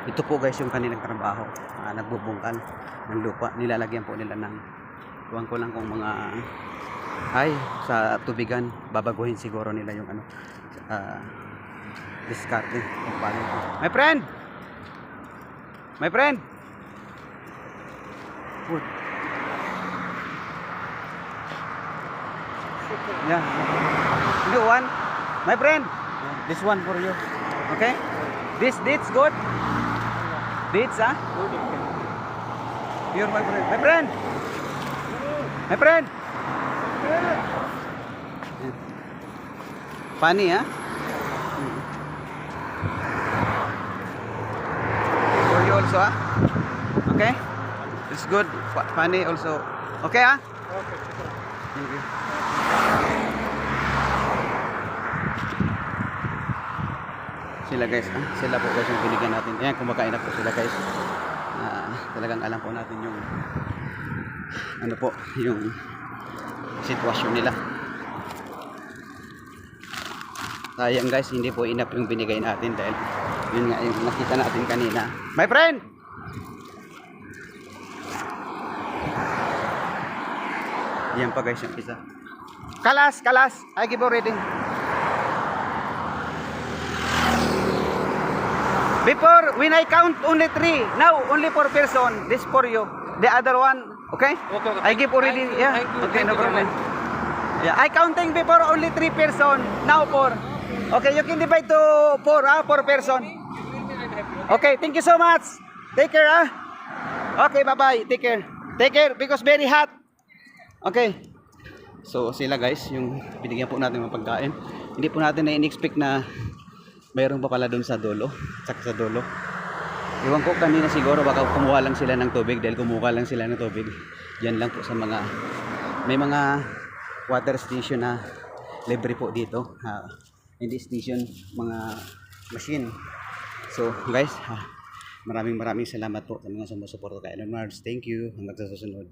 Ito po guys yung kanilang trabaho. Nagbubungkal ng lupa. Nilalagyan po nila ng, iwan ko lang kung mga ay sa tubigan. Babaguhin siguro nila yung ano, discarding. My friend! My friend! Wood. Yeah. New one. My friend. This one for you. Okay? This dates good? Dates, ah? Here, my friend. My friend! My friend! Funny, ah? For you also, ah? Okay? It's good. Funny also. Okay, ah? Okay. Thank you. Sila guys, sila po guys yung binigyan natin. Ayan, kumakain na po sila guys. Talagang alam po natin yung ano po, yung sitwasyon nila. Sayang guys, hindi po enough yung binigay natin dahil yun nga yung nakita natin kanina. My friend! Yan pa guys yung isa. Kalas, kalas! I give already. Before, when I count only 3, now only 4 person. This for you. The other one, okay? Okay. I give already, yeah. Okay, no problem. Yeah, I counting before only 3 person. Now 4. Okay, you can divide to 4, 4 person. Okay, thank you so much. Take care, ah. Okay, bye-bye. Take care. Take care because very hot. Okay. So, sila guys, yung binigyan po natin ng pagkain. Hindi po natin na-expect na mayroon pa pala doon sa dulo, sa dulo. Iwan ko kanina siguro baka kumuha lang sila ng tubig dahil kumuha lang sila ng tubig. Yan lang po sa mga may mga water station na libre po dito. Hindi station, mga machine. So guys, maraming salamat po sa mga sumusuporta kay Elon Mars. Thank you. Hanggang sa susunod.